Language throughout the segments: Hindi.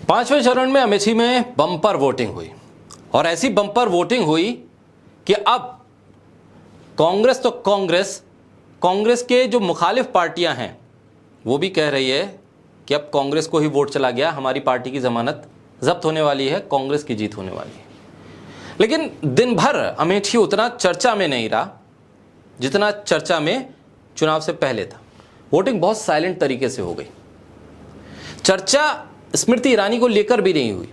पांचवें चरण में अमेठी में बम्पर वोटिंग हुई और ऐसी बम्पर वोटिंग हुई कि अब कांग्रेस के जो मुखालिफ पार्टियां हैं वो भी कह रही है कि अब कांग्रेस को ही वोट चला गया, हमारी पार्टी की जमानत जब्त होने वाली है, कांग्रेस की जीत होने वाली है। लेकिन दिन भर अमेठी उतना चर्चा में नहीं रहा जितना चर्चा में चुनाव से पहले था। वोटिंग बहुत साइलेंट तरीके से हो गई। चर्चा स्मृति ईरानी को लेकर भी नहीं हुई,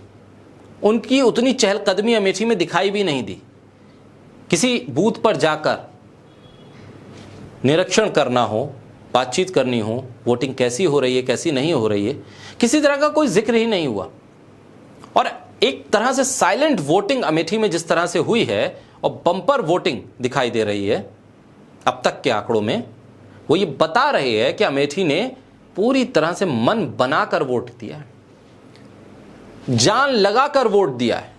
उनकी उतनी चहलकदमी अमेठी में दिखाई भी नहीं दी। किसी बूथ पर जाकर निरीक्षण करना हो, बातचीत करनी हो, वोटिंग कैसी हो रही है कैसी नहीं हो रही है, किसी तरह का कोई जिक्र ही नहीं हुआ। और एक तरह से साइलेंट वोटिंग अमेठी में जिस तरह से हुई है और बम्पर वोटिंग दिखाई दे रही है अब तक के आंकड़ों में, वो ये बता रहे हैं कि अमेठी ने पूरी तरह से मन बनाकर वोट दिया है, जान लगाकर वोट दिया है।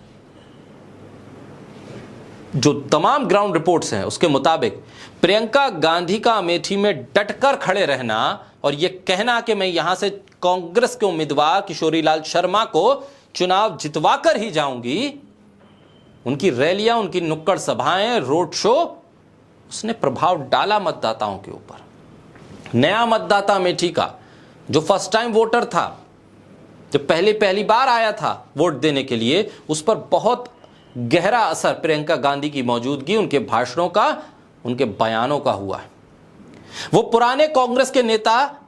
जो तमाम ग्राउंड रिपोर्ट्स हैं उसके मुताबिक प्रियंका गांधी का अमेठी में डटकर खड़े रहना और यह कहना कि मैं यहां से कांग्रेस के उम्मीदवार किशोरीलाल शर्मा को चुनाव जितवाकर ही जाऊंगी, उनकी रैलियां, उनकी नुक्कड़ सभाएं, रोड शो, उसने प्रभाव डाला मतदाताओं के ऊपर। नया मतदाता अमेठी का जो फर्स्ट टाइम वोटर था, जो पहली बार आया था वोट देने के लिए, उस पर बहुत गहरा असर प्रियंका गांधी की मौजूदगी, उनके भाषणों का, उनके बयानों का हुआ है। वो पुराने कांग्रेस के नेता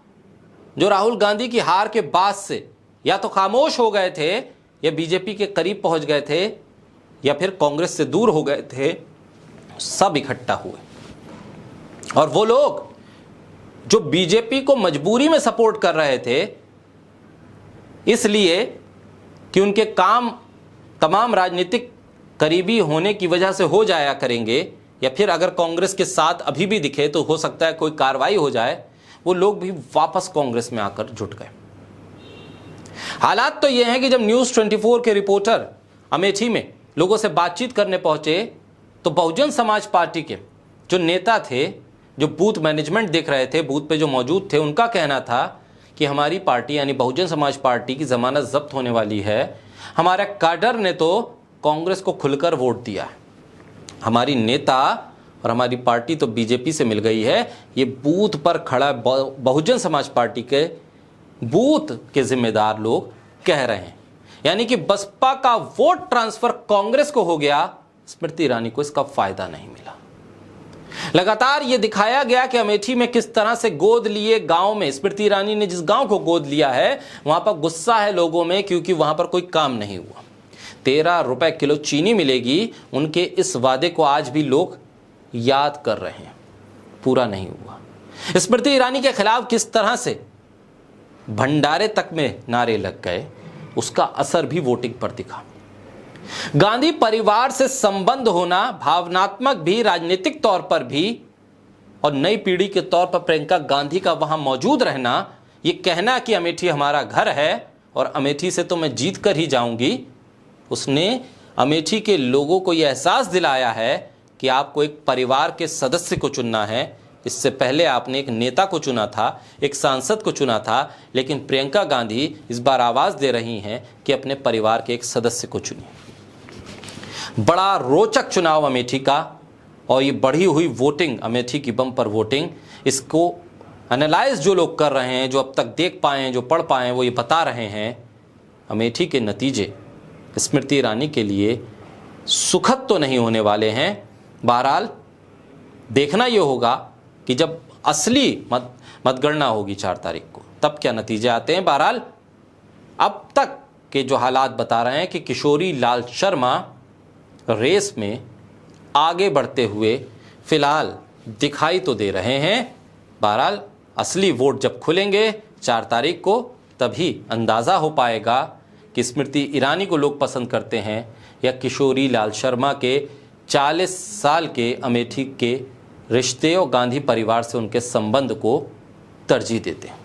जो राहुल गांधी की हार के बाद से या तो खामोश हो गए थे या बीजेपी के करीब पहुंच गए थे या फिर कांग्रेस से दूर हो गए थे, सब इकट्ठा हुए। और वो लोग जो बीजेपी को मजबूरी में सपोर्ट कर रहे थे इसलिए कि उनके काम तमाम राजनीतिक करीबी होने की वजह से हो जाया करेंगे या फिर अगर कांग्रेस के साथ अभी भी दिखे तो हो सकता है कोई कार्रवाई हो जाए, वो लोग भी वापस कांग्रेस में आकर जुट गए। हालात तो यह है कि जब न्यूज़ 24 के रिपोर्टर अमेठी में लोगों से बातचीत करने पहुंचे तो बहुजन समाज पार्टी के जो नेता थे, जो बूथ मैनेजमेंट देख रहे थे, बूथ पे जो मौजूद थे, उनका कहना था कि हमारी पार्टी यानी बहुजन समाज पार्टी की जमानत जब्त होने वाली है। हमारे कैडर ने तो कांग्रेस को खुलकर वोट दिया है, हमारी नेता और हमारी पार्टी तो बीजेपी से मिल गई है। ये बूथ पर खड़ा बहुजन समाज पार्टी के बूथ के जिम्मेदार लोग कह रहे हैं, यानी कि बसपा का वोट ट्रांसफर कांग्रेस को हो गया, स्मृति ईरानी को इसका फायदा नहीं मिला। लगातार यह दिखाया गया कि अमेठी में किस तरह से गोद लिए गांव में, स्मृति ईरानी ने जिस गांव को गोद लिया है वहां पर गुस्सा है लोगों में क्योंकि वहां पर कोई काम नहीं हुआ। 13 रुपए किलो चीनी मिलेगी, उनके इस वादे को आज भी लोग याद कर रहे हैं, पूरा नहीं हुआ। स्मृति ईरानी के खिलाफ किस तरह से भंडारे तक में नारे लग गए, उसका असर भी वोटिंग पर दिखा। गांधी परिवार से संबंध होना, भावनात्मक भी, राजनीतिक तौर पर भी, और नई पीढ़ी के तौर पर प्रियंका गांधी का वहां मौजूद रहना, यह कहना कि अमेठी हमारा घर है और अमेठी से तो मैं जीत कर ही जाऊंगी, उसने अमेठी के लोगों को यह एहसास दिलाया है कि आपको एक परिवार के सदस्य को चुनना है। इससे पहले आपने एक नेता को चुना था, एक सांसद को चुना था, लेकिन प्रियंका गांधी इस बार आवाज दे रही हैं कि अपने परिवार के एक सदस्य को चुनिए। बड़ा रोचक चुनाव अमेठी का, और ये बढ़ी हुई वोटिंग, अमेठी की बम्पर वोटिंग, इसको एनालाइज जो लोग कर रहे हैं, जो अब तक देख पाए हैं, जो पढ़ पाए हैं, वो ये बता रहे हैं अमेठी के नतीजे स्मृति ईरानी के लिए सुखद तो नहीं होने वाले हैं। बहरहाल देखना ये होगा कि जब असली मतगणना होगी 4 तारीख को, तब क्या नतीजे आते हैं। बहरहाल अब तक के जो हालात बता रहे हैं कि किशोरीलाल शर्मा रेस में आगे बढ़ते हुए फिलहाल दिखाई तो दे रहे हैं। बहरहाल असली वोट जब खुलेंगे 4 तारीख को, तभी अंदाज़ा हो पाएगा कि स्मृति ईरानी को लोग पसंद करते हैं या किशोरीलाल शर्मा के 40 साल के अमेठी के रिश्ते और गांधी परिवार से उनके संबंध को तरजीह देते हैं।